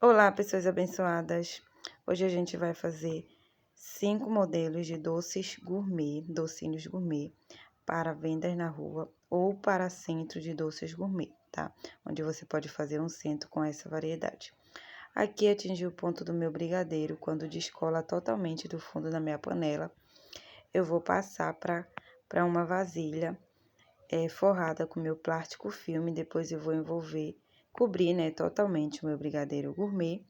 Olá, pessoas abençoadas! Hoje a gente vai fazer 5 modelos de doces gourmet, docinhos gourmet, para vendas na rua ou para centro de doces gourmet, tá? Onde você pode fazer um centro com essa variedade. Aqui atingi o ponto do meu brigadeiro, quando descola totalmente do fundo da minha panela, eu vou passar para uma vasilha forrada com meu plástico filme, depois eu vou cobrir, né, totalmente o meu brigadeiro gourmet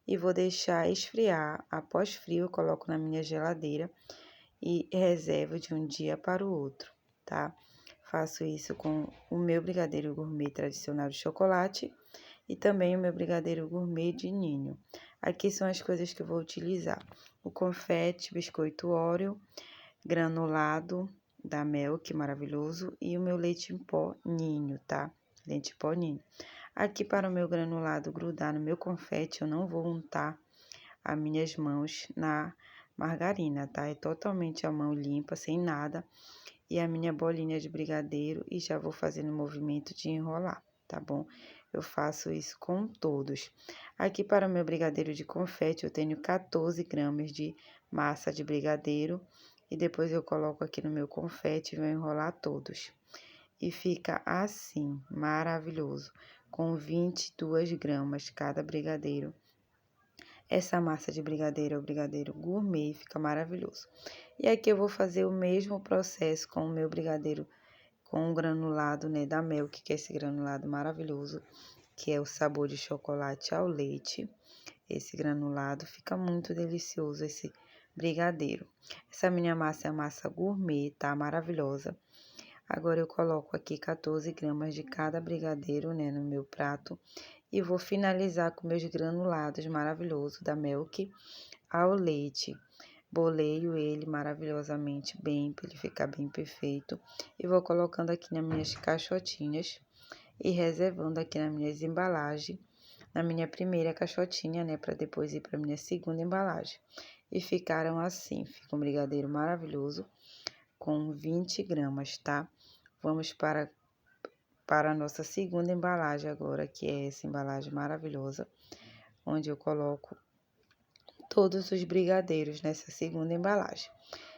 e vou deixar esfriar. Após frio, eu coloco na minha geladeira e reservo de um dia para o outro, tá? Faço isso com o meu brigadeiro gourmet tradicional de chocolate e também o meu brigadeiro gourmet de ninho. Aqui são as coisas que eu vou utilizar: o confete, biscoito Oreo, granulado da Milk, maravilhoso, e o meu leite em pó ninho, tá? Leite em pó ninho. Aqui, para o meu granulado grudar no meu confete, eu não vou untar as minhas mãos na margarina, tá? É totalmente a mão limpa, sem nada, e a minha bolinha de brigadeiro, e já vou fazendo o movimento de enrolar, tá bom? Eu faço isso com todos. Aqui, para o meu brigadeiro de confete, eu tenho 14 gramas de massa de brigadeiro, e depois eu coloco aqui no meu confete e vou enrolar todos. E fica assim, maravilhoso, com 22 gramas cada brigadeiro. Essa massa de brigadeiro é o brigadeiro gourmet, fica maravilhoso. E aqui eu vou fazer o mesmo processo com o meu brigadeiro com o granulado, né, da Milk, que é esse granulado maravilhoso, que é o sabor de chocolate ao leite. Esse granulado fica muito delicioso, esse brigadeiro. Essa minha massa é a massa gourmet, tá? Maravilhosa. Agora eu coloco aqui 14 gramas de cada brigadeiro, né, no meu prato. E vou finalizar com meus granulados maravilhosos da Milk ao leite. Boleio ele maravilhosamente bem, para ele ficar bem perfeito. E vou colocando aqui nas minhas caixotinhas e reservando aqui nas minhas embalagens. Na minha primeira caixotinha, né, para depois ir para minha segunda embalagem. E ficaram assim, fica um brigadeiro maravilhoso com 20 gramas, tá? Vamos para a nossa segunda embalagem agora, que é essa embalagem maravilhosa, onde eu coloco todos os brigadeiros nessa segunda embalagem.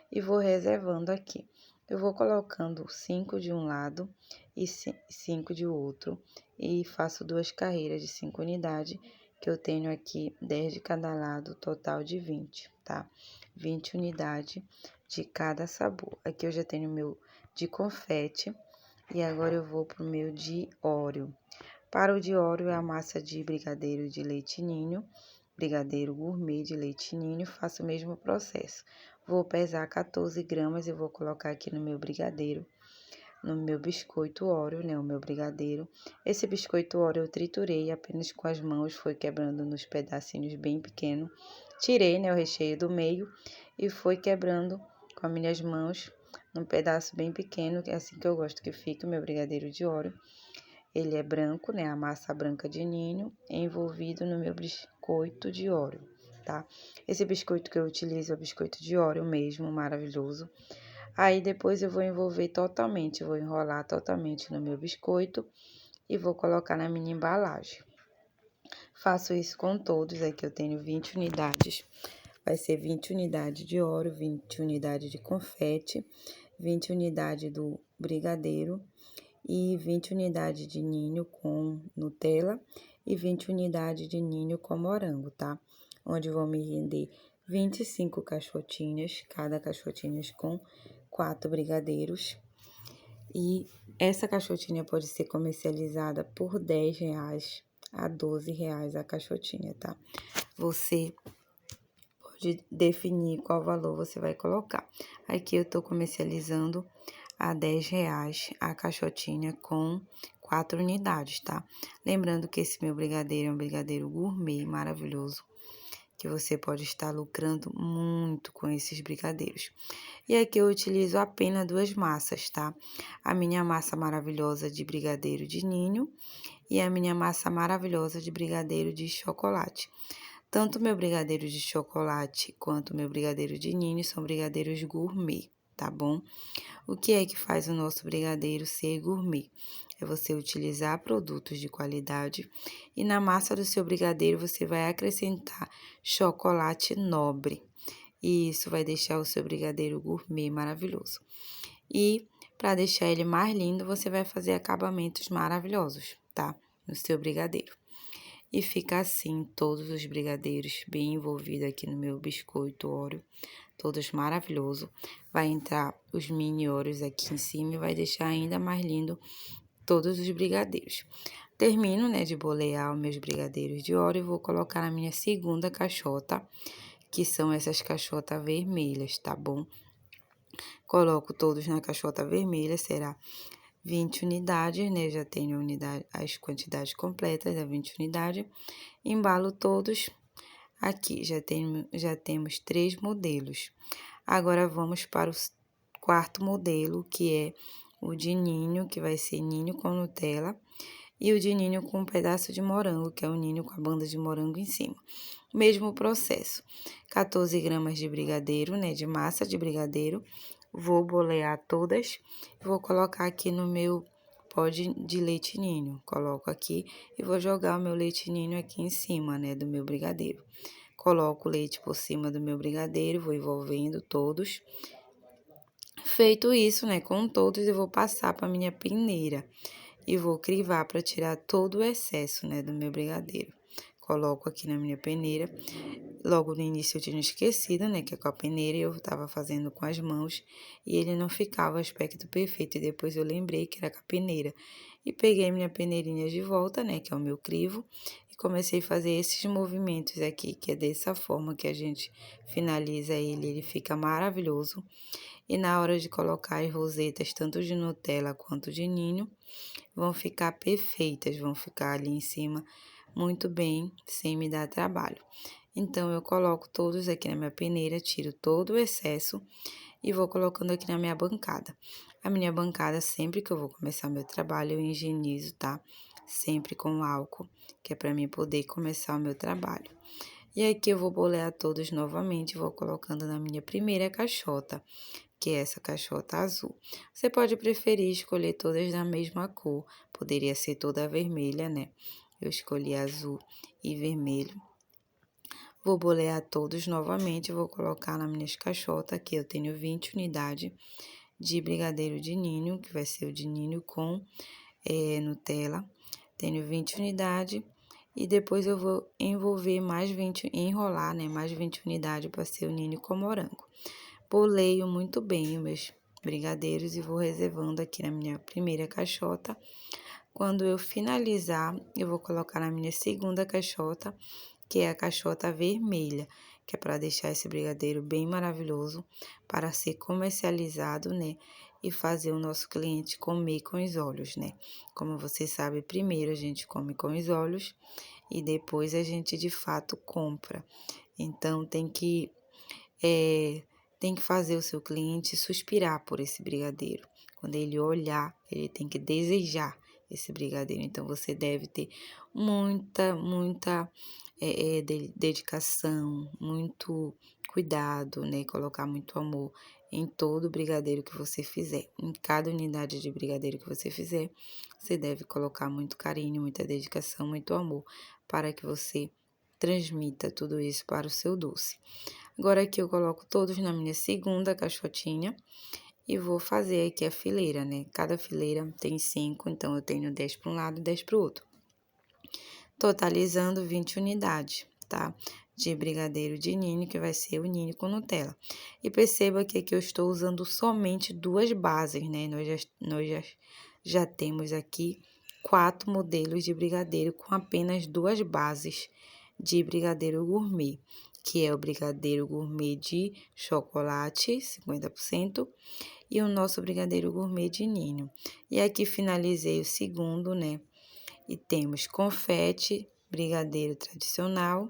E vou reservando aqui. Eu vou colocando 5 de um lado e 5 de outro. E faço 2 carreiras de 5 unidades, que eu tenho aqui 10 de cada lado, total de 20, tá? 20 unidades de cada sabor. Aqui eu já tenho o meu de confete. E agora eu vou pro meu de Oreo. Para o de Oreo é a massa de brigadeiro de leite ninho, brigadeiro gourmet de leite ninho, faço o mesmo processo. Vou pesar 14 gramas e vou colocar aqui no meu brigadeiro, no meu biscoito Oreo, né, o meu brigadeiro. Esse biscoito Oreo eu triturei apenas com as mãos, foi quebrando nos pedacinhos bem pequenos. Tirei, né, o recheio do meio e foi quebrando com as minhas mãos num pedaço bem pequeno, que é assim que eu gosto que fique o meu brigadeiro de Oreo. Ele é branco, né, a massa branca de ninho, envolvido no meu biscoito de Oreo, tá? Esse biscoito que eu utilizo é o biscoito de Oreo mesmo, maravilhoso. Aí depois eu vou envolver totalmente, vou enrolar totalmente no meu biscoito e vou colocar na minha embalagem. Faço isso com todos, aqui eu tenho 20 unidades. Vai ser 20 unidades de Oreo, 20 unidades de confete, 20 unidades do brigadeiro e 20 unidades de ninho com Nutella e 20 unidades de ninho com morango, tá? Onde vão me render 25 caixotinhas, cada caixotinhas com 4 brigadeiros. E essa caixotinha pode ser comercializada por R$10 a R$12 a caixotinha, tá? Você pode definir qual valor você vai colocar. Aqui eu tô comercializando a R$10 a caixotinha com 4 unidades, tá? Lembrando que esse meu brigadeiro é um brigadeiro gourmet maravilhoso, que você pode estar lucrando muito com esses brigadeiros. E aqui eu utilizo apenas 2 massas, tá? A minha massa maravilhosa de brigadeiro de ninho e a minha massa maravilhosa de brigadeiro de chocolate. Tanto o meu brigadeiro de chocolate quanto o meu brigadeiro de ninho são brigadeiros gourmet, tá bom? O que é que faz o nosso brigadeiro ser gourmet? é você utilizar produtos de qualidade. E na massa do seu brigadeiro, você vai acrescentar chocolate nobre. E isso vai deixar o seu brigadeiro gourmet maravilhoso. E para deixar ele mais lindo, você vai fazer acabamentos maravilhosos, tá? No seu brigadeiro. E fica assim todos os brigadeiros bem envolvidos aqui no meu biscoito Oreo, todos maravilhoso. Vai entrar os mini Oreos aqui em cima e vai deixar ainda mais lindo todos os brigadeiros. Termino, né, de bolear os meus brigadeiros de Oreo e vou colocar na minha segunda caixota, que são essas caixotas vermelhas, tá bom? Coloco todos na caixota vermelha, será 20 unidades, né? Já tenho as quantidades completas, é 20 unidades. Embalo todos aqui, já temos 3 modelos. Agora, vamos para o quarto modelo, que é o de ninho, que vai ser ninho com Nutella. E o de ninho com um pedaço de morango, que é o ninho com a banda de morango em cima. Mesmo processo. 14 gramas de brigadeiro, né? De massa de brigadeiro. Vou bolear todas. Vou colocar aqui no meu pó de leite ninho. Coloco aqui e vou jogar o meu leite ninho aqui em cima, né? Do meu brigadeiro. Coloco o leite por cima do meu brigadeiro, vou envolvendo todos. Feito isso, né? Com todos, eu vou passar para minha peneira. E vou crivar para tirar todo o excesso, né? Do meu brigadeiro. Coloco aqui na minha peneira. Logo no início eu tinha esquecido, né, que é com a peneira eu tava fazendo com as mãos e ele não ficava o aspecto perfeito. E depois eu lembrei que era com a peneira. E peguei minha peneirinha de volta, né, que é o meu crivo, e comecei a fazer esses movimentos aqui, que é dessa forma que a gente finaliza ele fica maravilhoso. E na hora de colocar as rosetas, tanto de Nutella quanto de ninho, vão ficar perfeitas, vão ficar ali em cima muito bem, sem me dar trabalho. Então, eu coloco todos aqui na minha peneira, tiro todo o excesso e vou colocando aqui na minha bancada. A minha bancada, sempre que eu vou começar meu trabalho, eu higienizo, tá? Sempre com álcool, que é para mim poder começar o meu trabalho. E aqui eu vou bolear todos novamente, vou colocando na minha primeira caixota, que é essa caixota azul. Você pode preferir escolher todas da mesma cor, poderia ser toda vermelha, né? Eu escolhi azul e vermelho. Vou bolear todos novamente, vou colocar nas minhas caixotas, aqui eu tenho 20 unidades de brigadeiro de ninho, que vai ser o de ninho com Nutella. Tenho 20 unidades e depois eu vou envolver mais 20, enrolar, né, mais 20 unidades para ser o ninho com morango. Boleio muito bem os meus brigadeiros e vou reservando aqui na minha primeira caixota. Quando eu finalizar, eu vou colocar na minha segunda caixota, que é a caixota vermelha, que é para deixar esse brigadeiro bem maravilhoso para ser comercializado, né? E fazer o nosso cliente comer com os olhos, né? Como você sabe, primeiro a gente come com os olhos e depois a gente de fato compra. Então, tem que fazer o seu cliente suspirar por esse brigadeiro. Quando ele olhar, ele tem que desejar esse brigadeiro. Então, você deve ter muita dedicação, muito cuidado, né? Colocar muito amor em todo brigadeiro que você fizer. Em cada unidade de brigadeiro que você fizer, você deve colocar muito carinho, muita dedicação, muito amor, para que você transmita tudo isso para o seu doce. Agora aqui eu coloco todos na minha segunda caixotinha e vou fazer aqui a fileira, né? Cada fileira tem 5, então eu tenho 10 para um lado e 10 para o outro. Totalizando 20 unidades, tá? De brigadeiro de ninho, que vai ser o ninho com Nutella. E perceba que aqui eu estou usando somente 2 bases, né? Nós já temos aqui 4 modelos de brigadeiro com apenas 2 bases de brigadeiro gourmet, que é o brigadeiro gourmet de chocolate, 50%, e o nosso brigadeiro gourmet de ninho. E aqui finalizei o segundo, né? E temos confete, brigadeiro tradicional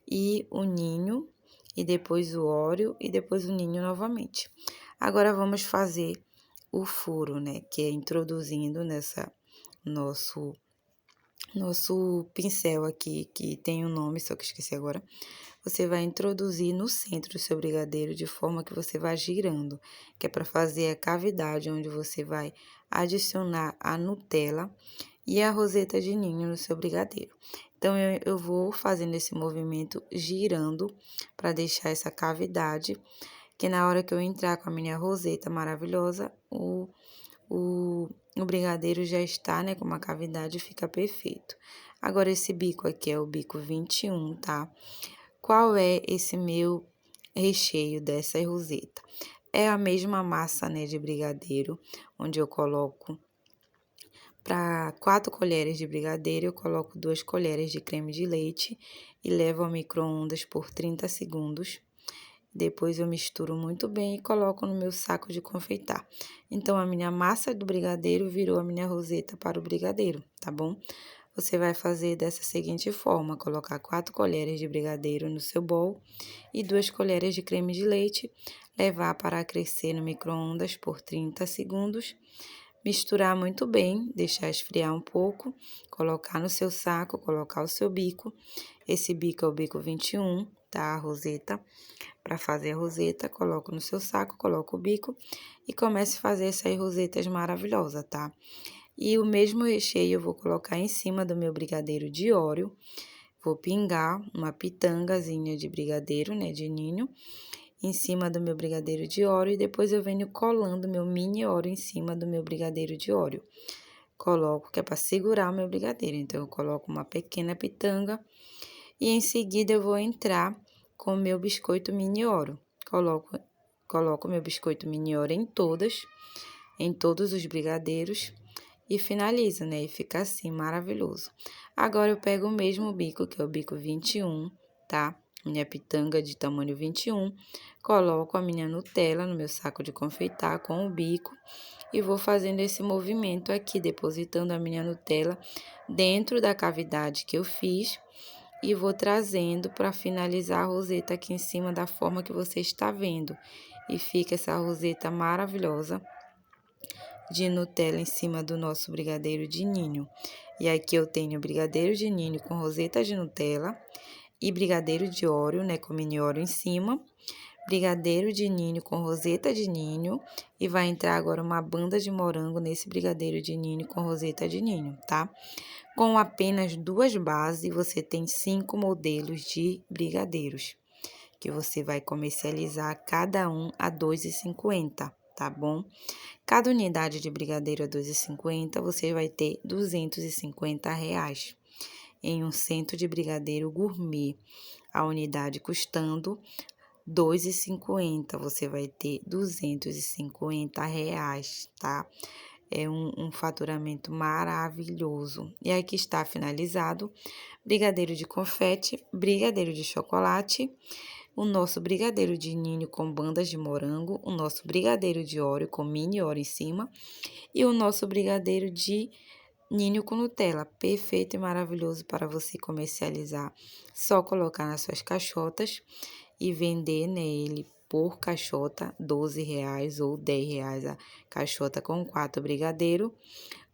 e o ninho, e depois o Oreo e depois o ninho novamente. Agora vamos fazer o furo, né? Que é introduzindo nessa nosso pincel aqui, que tem um nome, só que esqueci agora. Você vai introduzir no centro do seu brigadeiro de forma que você vai girando, que é para fazer a cavidade onde você vai adicionar a Nutella e a roseta de ninho no seu brigadeiro. Então, eu vou fazendo esse movimento girando para deixar essa cavidade, que na hora que eu entrar com a minha roseta maravilhosa, o brigadeiro já está, né, com uma cavidade e fica perfeito. Agora, esse bico aqui é o bico 21, tá? Qual é esse meu recheio dessa roseta? É a mesma massa, né, de brigadeiro, onde eu coloco para 4 colheres de brigadeiro, eu coloco 2 colheres de creme de leite e levo ao micro-ondas por 30 segundos. Depois eu misturo muito bem e coloco no meu saco de confeitar. Então, a minha massa do brigadeiro virou a minha roseta para o brigadeiro, tá bom? Você vai fazer dessa seguinte forma: colocar 4 colheres de brigadeiro no seu bowl e 2 colheres de creme de leite, levar para aquecer no micro-ondas por 30 segundos. Misturar muito bem, deixar esfriar um pouco, colocar no seu saco, colocar o seu bico. Esse bico é o bico 21, tá? A roseta. Para fazer a roseta, coloco no seu saco, coloco o bico e comece a fazer essas rosetas maravilhosas, tá? E o mesmo recheio eu vou colocar em cima do meu brigadeiro de Oreo. Vou pingar uma pitangazinha de brigadeiro, né, de ninho, em cima do meu brigadeiro de Oreo e depois eu venho colando meu mini Oreo em cima do meu brigadeiro de Oreo. Coloco, que é para segurar o meu brigadeiro, então eu coloco uma pequena pitanga e em seguida eu vou entrar com o meu biscoito mini Oreo. Coloco meu biscoito mini Oreo em todos os brigadeiros e finalizo, né? E fica assim, maravilhoso. Agora, eu pego o mesmo bico, que é o bico 21, tá? Minha pitanga de tamanho 21, coloco a minha Nutella no meu saco de confeitar com o bico e vou fazendo esse movimento aqui, depositando a minha Nutella dentro da cavidade que eu fiz e vou trazendo para finalizar a roseta aqui em cima da forma que você está vendo. E fica essa roseta maravilhosa de Nutella em cima do nosso brigadeiro de ninho. E aqui eu tenho brigadeiro de ninho com roseta de Nutella e brigadeiro de Oreo, né, com mini Oreo em cima. Brigadeiro de ninho com roseta de ninho e vai entrar agora uma banda de morango nesse brigadeiro de ninho com roseta de ninho, tá? Com apenas 2 bases, você tem 5 modelos de brigadeiros, que você vai comercializar cada um a R$ 2,50, tá bom? Cada unidade de brigadeiro a R$ 2,50, você vai ter R$ 250 em um centro de brigadeiro gourmet. A unidade custando R$ 2,50, você vai ter R$ 250, tá? É um faturamento maravilhoso. E aqui está finalizado: brigadeiro de confete, brigadeiro de chocolate, o nosso brigadeiro de ninho com bandas de morango, o nosso brigadeiro de Oreo com mini Oreo em cima e o nosso brigadeiro de ninho com Nutella, perfeito e maravilhoso para você comercializar. Só colocar nas suas caixotas e vender nele por caixota R$ 12 ou R$ 10 a caixota com 4 brigadeiro,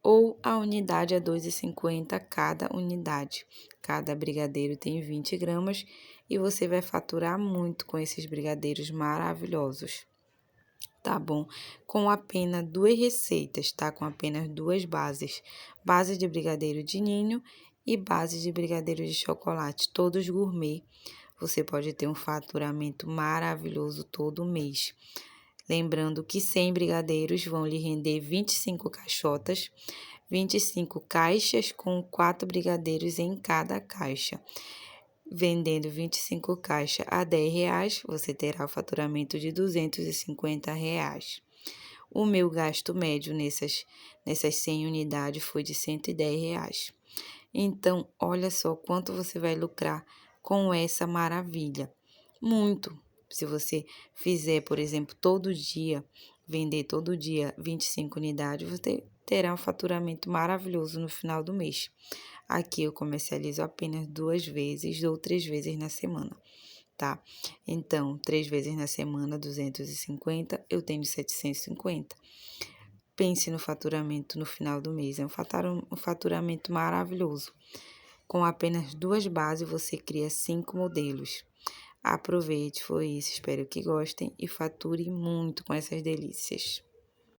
ou a unidade a R$ 2,50 cada unidade. Cada brigadeiro tem 20 gramas e você vai faturar muito com esses brigadeiros maravilhosos, tá bom? Com apenas 2 receitas, tá? Com apenas 2 bases. Base de brigadeiro de ninho e base de brigadeiro de chocolate, todos gourmet. Você pode ter um faturamento maravilhoso todo mês. Lembrando que 100 brigadeiros vão lhe render 25 caixotas, 25 caixas com 4 brigadeiros em cada caixa. Vendendo 25 caixas a R$ 10, você terá o faturamento de R$ 250. O meu gasto médio nessas 100 unidades foi de R$ 110. Então, olha só quanto você vai lucrar com essa maravilha. Muito. Se você fizer, por exemplo, todo dia, vender todo dia 25 unidades, você terá um faturamento maravilhoso no final do mês. Aqui eu comercializo apenas 2 vezes ou 3 vezes na semana, tá? Então, 3 vezes na semana, 250, eu tenho 750. Pense no faturamento no final do mês, é um faturamento maravilhoso. Com apenas 2 bases, você cria 5 modelos. Aproveite, foi isso. Espero que gostem e fature muito com essas delícias.